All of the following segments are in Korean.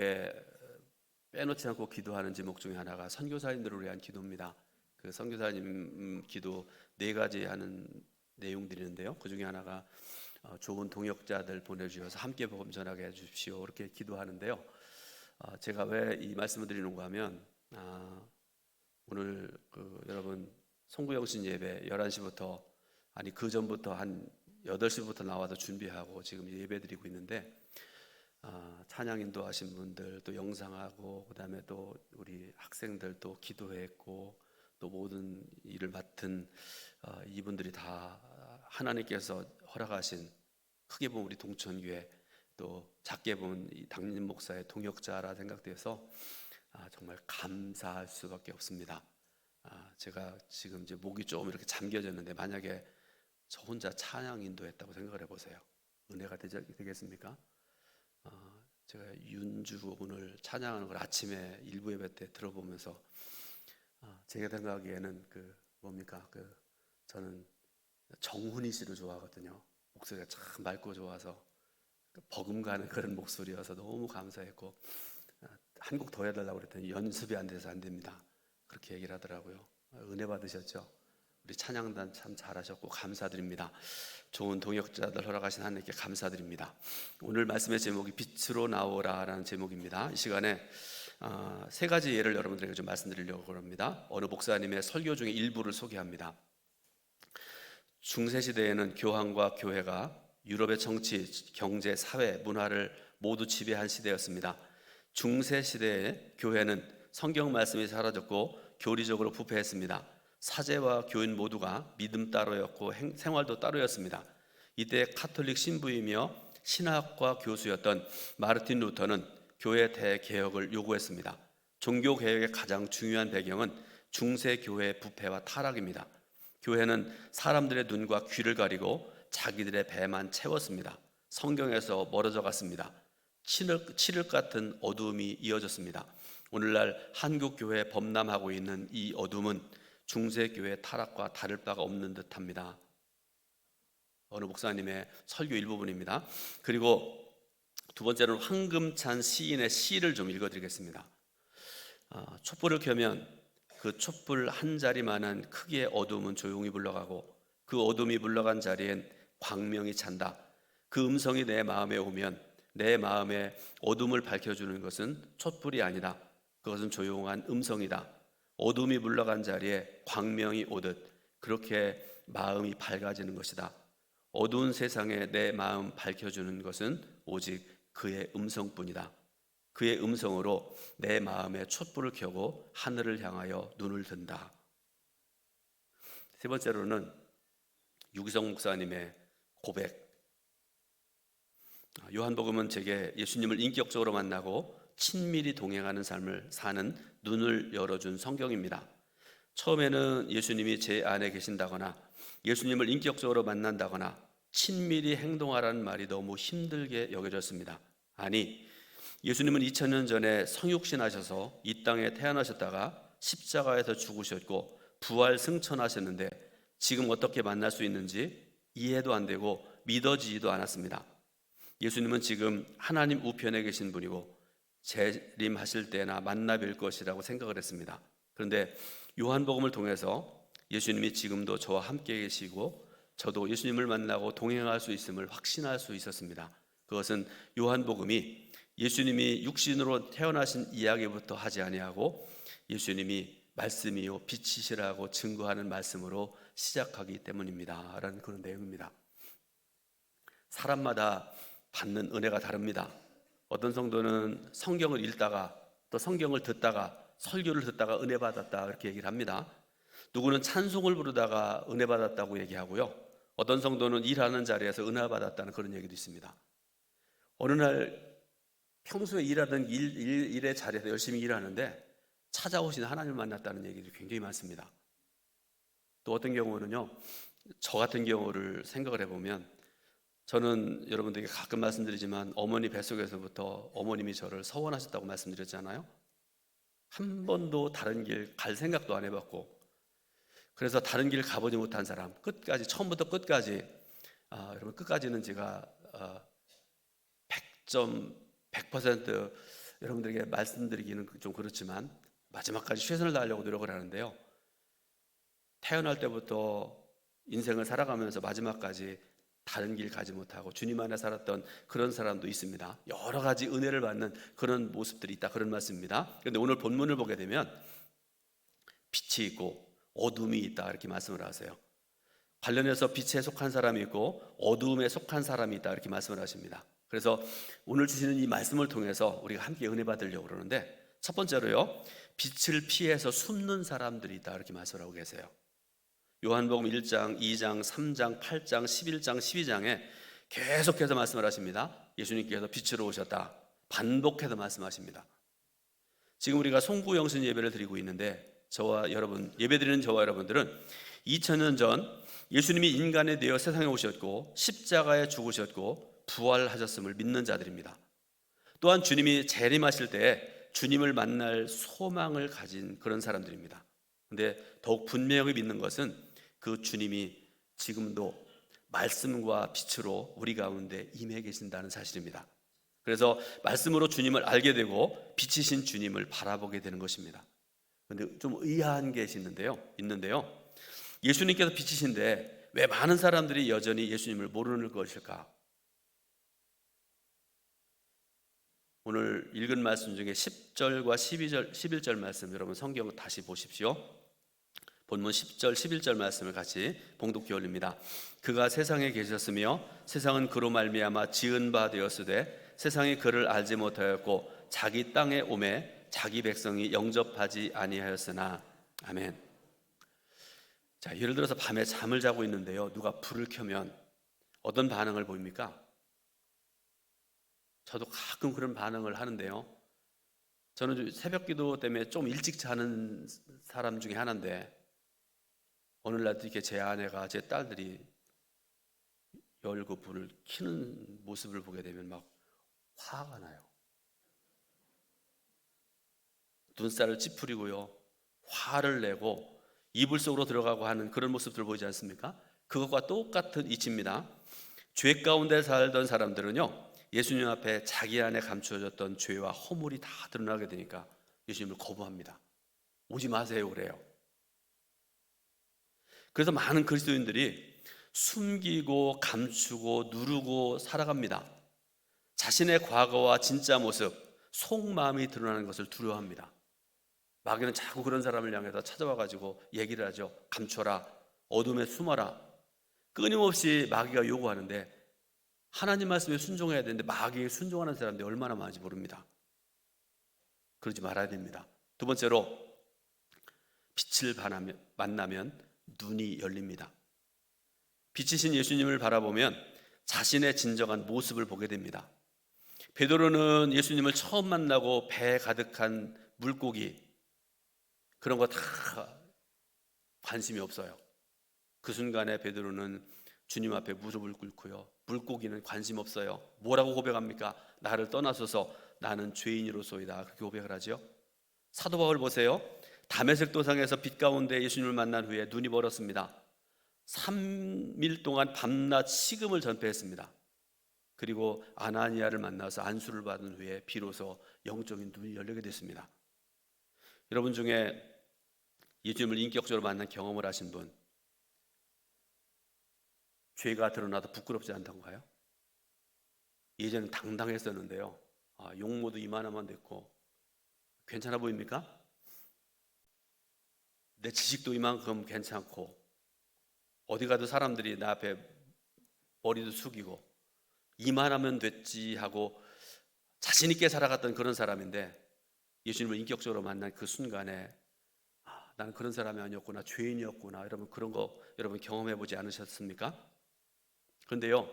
제목에 빼놓지 않고 기도하는 제목 중에 하나가 선교사님들을 위한 기도입니다. 그 선교사님 기도 4가지 하는 내용들이 있는데요. 그 중에 하나가 좋은 동역자들 보내주셔서 함께 복음 전하게 해주십시오, 이렇게 기도하는데요. 제가 왜 이 말씀을 드리는가 하면 오늘 여러분 송구영신 예배 11시부터 아니 그 전부터 한 8시부터 나와서 준비하고 지금 예배 드리고 있는데 찬양 인도하신 분들 또 영상하고 그다음에 또 우리 학생들 또 기도했고 또 모든 일을 맡은 이분들이 다 하나님께서 허락하신, 크게 보면 우리 동천교회 또 작게 보면 이 당림 목사의 동역자라 생각돼서 정말 감사할 수밖에 없습니다. 제가 지금 이제 목이 좀 이렇게 잠겨졌는데 만약에 저 혼자 찬양 인도했다고 생각을 해보세요. 은혜가 되겠습니까? 제가 윤주 오늘 찬양하는 걸 아침에 일부 예배 때 들어보면서 제가 생각하기에는 저는 정훈이 씨를 좋아하거든요. 목소리가 참 맑고 좋아서 버금가는 그런 목소리여서 너무 감사했고 한 곡 더 해달라고 그랬더니 연습이 안 돼서 안 됩니다, 그렇게 얘기를 하더라고요. 은혜 받으셨죠? 우리 찬양단 참 잘하셨고 감사드립니다. 좋은 동역자들 허락하신 하나님께 감사드립니다. 오늘 말씀의 제목이 빛으로 나오라라는 제목입니다. 이 시간에 3가지 예를 여러분들에게 좀 말씀드리려고 합니다. 어느 목사님의 설교 중에 일부를 소개합니다. 중세시대에는 교황과 교회가 유럽의 정치, 경제, 사회, 문화를 모두 지배한 시대였습니다. 중세시대에 교회는 성경 말씀이 사라졌고 교리적으로 부패했습니다. 사제와 교인 모두가 믿음 따로였고 생활도 따로였습니다. 이때 카톨릭 신부이며 신학과 교수였던 마르틴 루터는 교회 대개혁을 요구했습니다. 종교개혁의 가장 중요한 배경은 중세교회의 부패와 타락입니다. 교회는 사람들의 눈과 귀를 가리고 자기들의 배만 채웠습니다. 성경에서 멀어져 갔습니다. 칠흑 같은 어두움이 이어졌습니다. 오늘날 한국교회에 범람하고 있는 이 어둠은 중세교회 타락과 다를 바가 없는 듯합니다. 어느 목사님의 설교 일부분입니다. 그리고 두 번째로는 황금찬 시인의 시를 좀 읽어드리겠습니다. 촛불을 켜면 그 촛불 한 자리만한 크기의 어둠은 조용히 물러가고 그 어둠이 물러간 자리엔 광명이 찬다. 그 음성이 내 마음에 오면 내 마음의 어둠을 밝혀주는 것은 촛불이 아니다. 그것은 조용한 음성이다. 어둠이 물러간 자리에 광명이 오듯 그렇게 마음이 밝아지는 것이다. 어두운 세상에 내 마음 밝혀주는 것은 오직 그의 음성뿐이다. 그의 음성으로 내 마음에 촛불을 켜고 하늘을 향하여 눈을 든다. 세 번째로는 유기성 목사님의 고백. 요한복음은 제게 예수님을 인격적으로 만나고 친밀히 동행하는 삶을 사는 눈을 열어준 성경입니다. 처음에는 예수님이 제 안에 계신다거나 예수님을 인격적으로 만난다거나 친밀히 행동하라는 말이 너무 힘들게 여겨졌습니다. 아니, 예수님은 2000년 전에 성육신하셔서 이 땅에 태어나셨다가 십자가에서 죽으셨고 부활 승천하셨는데 지금 어떻게 만날 수 있는지 이해도 안 되고 믿어지지도 않았습니다. 예수님은 지금 하나님 우편에 계신 분이고 재림하실 때나 만나 뵐 것이라고 생각을 했습니다. 그런데 요한복음을 통해서 예수님이 지금도 저와 함께 계시고 저도 예수님을 만나고 동행할 수 있음을 확신할 수 있었습니다. 그것은 요한복음이 예수님이 육신으로 태어나신 이야기부터 하지 아니하고 예수님이 말씀이요 빛이시라고 증거하는 말씀으로 시작하기 때문입니다 라는 그런 내용입니다. 사람마다 받는 은혜가 다릅니다. 어떤 성도는 성경을 읽다가 또 성경을 듣다가 설교를 듣다가 은혜 받았다 이렇게 얘기를 합니다. 누구는 찬송을 부르다가 은혜 받았다고 얘기하고요. 어떤 성도는 일하는 자리에서 은혜 받았다는 그런 얘기도 있습니다. 어느 날 평소에 일하던 일의 자리에서 열심히 일하는데 찾아오신 하나님을 만났다는 얘기들이 굉장히 많습니다. 또 어떤 경우는요, 저 같은 경우를 생각을 해보면 저는 여러분들에게 가끔 말씀드리지만 어머니 뱃속에서부터 어머님이 저를 서원하셨다고 말씀드렸잖아요. 한 번도 다른 길 갈 생각도 안 해봤고 그래서 다른 길 가보지 못한 사람, 끝까지 처음부터 끝까지 여러분 끝까지는 제가 100% 여러분들에게 말씀드리기는 좀 그렇지만 마지막까지 최선을 다하려고 노력을 하는데요. 태어날 때부터 인생을 살아가면서 마지막까지 다른 길 가지 못하고 주님 안에 살았던 그런 사람도 있습니다. 여러 가지 은혜를 받는 그런 모습들이 있다, 그런 말씀입니다. 그런데 오늘 본문을 보게 되면 빛이 있고 어둠이 있다, 이렇게 말씀을 하세요. 관련해서 빛에 속한 사람이 있고 어둠에 속한 사람이 있다, 이렇게 말씀을 하십니다. 그래서 오늘 주시는 이 말씀을 통해서 우리가 함께 은혜 받으려고 그러는데, 첫 번째로요, 빛을 피해서 숨는 사람들이 있다, 이렇게 말씀을 하고 계세요. 요한복음 1장, 2장, 3장, 8장, 11장, 12장에 계속해서 말씀을 하십니다. 예수님께서 빛으로 오셨다, 반복해서 말씀하십니다. 지금 우리가 송구영신 예배를 드리고 있는데, 저와 여러분, 예배드리는 저와 여러분들은 2000년 전 예수님이 인간에 되어 세상에 오셨고 십자가에 죽으셨고 부활하셨음을 믿는 자들입니다. 또한 주님이 재림하실 때 주님을 만날 소망을 가진 그런 사람들입니다. 근데 더욱 분명히 믿는 것은 그 주님이 지금도 말씀과 빛으로 우리 가운데 임해 계신다는 사실입니다. 그래서 말씀으로 주님을 알게 되고 빛이신 주님을 바라보게 되는 것입니다. 그런데 좀 의아한 게 있는데요. 예수님께서 빛이신데 왜 많은 사람들이 여전히 예수님을 모르는 것일까? 오늘 읽은 말씀 중에 10절과 11절 말씀, 여러분 성경 다시 보십시오. 본문 10절, 11절 말씀을 같이 봉독해 올립니다. 그가 세상에 계셨으며 세상은 그로 말미암아 지은 바 되었으되 세상이 그를 알지 못하였고 자기 땅에 오매 자기 백성이 영접하지 아니하였으나. 아멘. 자, 예를 들어서 밤에 잠을 자고 있는데요, 누가 불을 켜면 어떤 반응을 보입니까? 저도 가끔 그런 반응을 하는데요, 저는 새벽 기도 때문에 좀 일찍 자는 사람 중에 하나인데, 어느 날 이렇게 제 아내가, 제 딸들이 열고 불을 켜는 모습을 보게 되면 막 화가 나요. 눈살을 찌푸리고요, 화를 내고 이불 속으로 들어가고 하는 그런 모습들 보이지 않습니까? 그것과 똑같은 이치입니다. 죄 가운데 살던 사람들은요, 예수님 앞에 자기 안에 감추어졌던 죄와 허물이 다 드러나게 되니까 예수님을 거부합니다. 오지 마세요 그래요. 그래서 많은 그리스도인들이 숨기고 감추고 누르고 살아갑니다. 자신의 과거와 진짜 모습, 속마음이 드러나는 것을 두려워합니다. 마귀는 자꾸 그런 사람을 향해서 찾아와가지고 얘기를 하죠. 감춰라, 어둠에 숨어라. 끊임없이 마귀가 요구하는데, 하나님 말씀에 순종해야 되는데 마귀에 순종하는 사람들이 얼마나 많은지 모릅니다. 그러지 말아야 됩니다. 두 번째로, 빛을 만나면 눈이 열립니다. 빛이신 예수님을 바라보면 자신의 진정한 모습을 보게 됩니다. 베드로는 예수님을 처음 만나고 배에 가득한 물고기, 그런 거 다 관심이 없어요. 그 순간에 베드로는 주님 앞에 무릎을 꿇고요, 물고기는 관심 없어요. 뭐라고 고백합니까? 나를 떠나소서, 나는 죄인이로소이다, 그렇게 고백을 하죠. 사도 바울 보세요. 다메섹 도상에서 빛 가운데 예수님을 만난 후에 눈이 멀었습니다. 3일 동안 밤낮 식음을 전폐했습니다. 그리고 아나니아를 만나서 안수를 받은 후에 비로소 영적인 눈이 열리게 됐습니다. 여러분 중에 예수님을 인격적으로 만난 경험을 하신 분, 죄가 드러나도 부끄럽지 않던가요? 예전엔 당당했었는데요, 용모도 이만하면 됐고 괜찮아 보입니까? 내 지식도 이만큼 괜찮고 어디 가도 사람들이 내 앞에 머리도 숙이고 이만하면 됐지 하고 자신 있게 살아갔던 그런 사람인데, 예수님을 인격적으로 만난 그 순간에 나는 그런 사람이 아니었구나, 죄인이었구나, 여러분 그런 거 여러분 경험해 보지 않으셨습니까? 그런데요,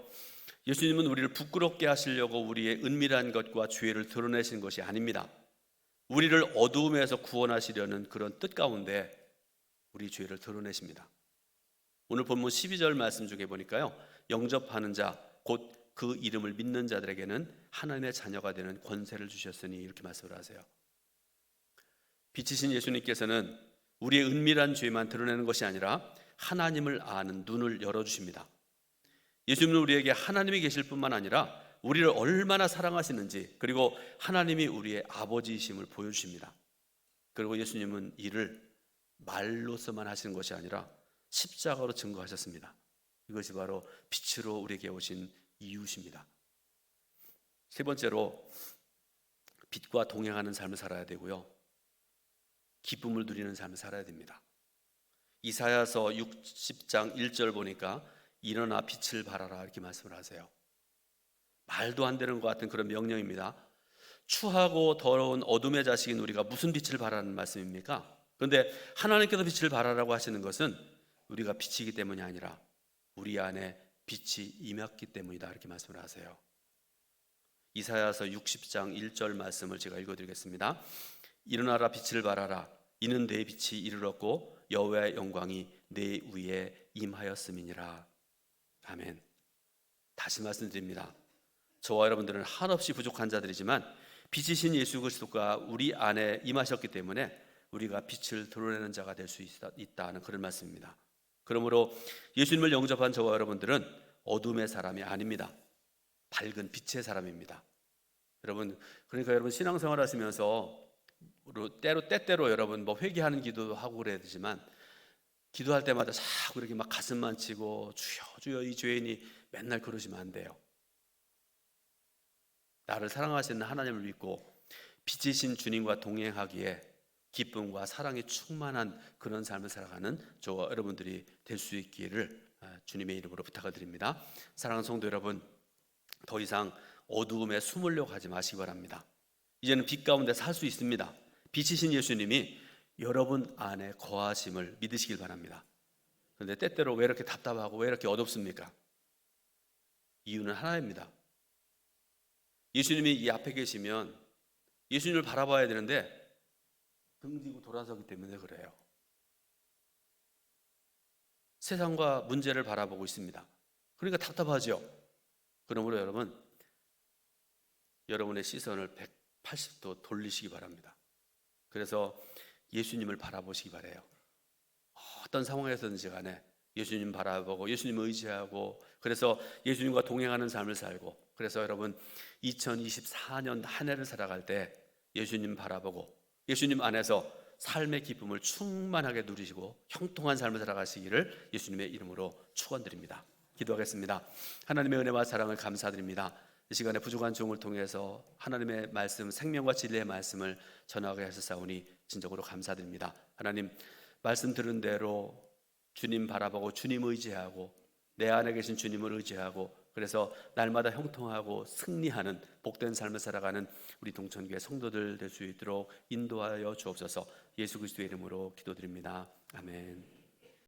예수님은 우리를 부끄럽게 하시려고 우리의 은밀한 것과 죄를 드러내신 것이 아닙니다. 우리를 어두움에서 구원하시려는 그런 뜻 가운데 우리 죄를 드러내십니다. 오늘 본문 12절 말씀 중에 보니까요, 영접하는 자, 곧 그 이름을 믿는 자들에게는 하나님의 자녀가 되는 권세를 주셨으니, 이렇게 말씀을 하세요. 빛이신 예수님께서는 우리의 은밀한 죄만 드러내는 것이 아니라 하나님을 아는 눈을 열어주십니다. 예수님은 우리에게 하나님이 계실 뿐만 아니라 우리를 얼마나 사랑하시는지, 그리고 하나님이 우리의 아버지이심을 보여주십니다. 그리고 예수님은 이를 말로서만 하시는 것이 아니라 십자가로 증거하셨습니다. 이것이 바로 빛으로 우리에게 오신 이유십니다. 세 번째로, 빛과 동행하는 삶을 살아야 되고요, 기쁨을 누리는 삶을 살아야 됩니다. 이사야서 60장 1절 보니까 일어나 빛을 발하라 이렇게 말씀을 하세요. 말도 안 되는 것 같은 그런 명령입니다. 추하고 더러운 어둠의 자식인 우리가 무슨 빛을 발하는 말씀입니까? 그런데 하나님께서 빛을 발하라고 하시는 것은 우리가 빛이기 때문이 아니라 우리 안에 빛이 임했기 때문이다 이렇게 말씀을 하세요. 이사야서 60장 1절 말씀을 제가 읽어드리겠습니다. 일어나라 빛을 발하라. 이는 내 빛이 이르렀고 여호와의 영광이 내 위에 임하였음이니라. 아멘. 다시 말씀드립니다. 저와 여러분들은 한없이 부족한 자들이지만 빛이신 예수 그리스도가 우리 안에 임하셨기 때문에 우리가 빛을 드러내는 자가 될 수 있다는 그런 말씀입니다. 그러므로 예수님을 영접한 저와 여러분들은 어둠의 사람이 아닙니다. 밝은 빛의 사람입니다. 여러분, 그러니까 여러분 신앙생활 하시면서 때때로 여러분 뭐 회개하는 기도도 하고 그래야 되지만, 기도할 때마다 자꾸 이렇게 막 가슴만 치고 주여 주여 이 죄인이 맨날 그러시면 안 돼요. 나를 사랑하시는 하나님을 믿고 빛이신 주님과 동행하기에 기쁨과 사랑이 충만한 그런 삶을 살아가는 저와 여러분들이 될 수 있기를 주님의 이름으로 부탁을 드립니다. 사랑하는 성도 여러분, 더 이상 어두움에 숨으려고 하지 마시기 바랍니다. 이제는 빛 가운데 살 수 있습니다. 빛이신 예수님이 여러분 안에 거하심을 믿으시길 바랍니다. 그런데 때때로 왜 이렇게 답답하고 왜 이렇게 어둡습니까? 이유는 하나입니다. 예수님이 이 앞에 계시면 예수님을 바라봐야 되는데 등지고 돌아서기 때문에 그래요. 세상과 문제를 바라보고 있습니다. 그러니까 답답하죠. 그러므로 여러분의 시선을 180도 돌리시기 바랍니다. 그래서 예수님을 바라보시기 바라요. 어떤 상황에서든지 간에 예수님 바라보고 예수님 의지하고, 그래서 예수님과 동행하는 삶을 살고, 그래서 여러분 2024년 한 해를 살아갈 때 예수님 바라보고 예수님 안에서 삶의 기쁨을 충만하게 누리시고 형통한 삶을 살아가시기를 예수님의 이름으로 축원드립니다. 기도하겠습니다. 하나님의 은혜와 사랑을 감사드립니다. 이 시간에 부족한 종을 통해서 하나님의 말씀, 생명과 진리의 말씀을 전하게 하셨사오니 진정으로 감사드립니다. 하나님, 말씀 들은 대로 주님 바라보고 주님 의지하고 내 안에 계신 주님을 의지하고, 그래서 날마다 형통하고 승리하는 복된 삶을 살아가는 우리 동천교회 성도들 될 수 있도록 인도하여 주옵소서. 예수 그리스도의 이름으로 기도드립니다. 아멘.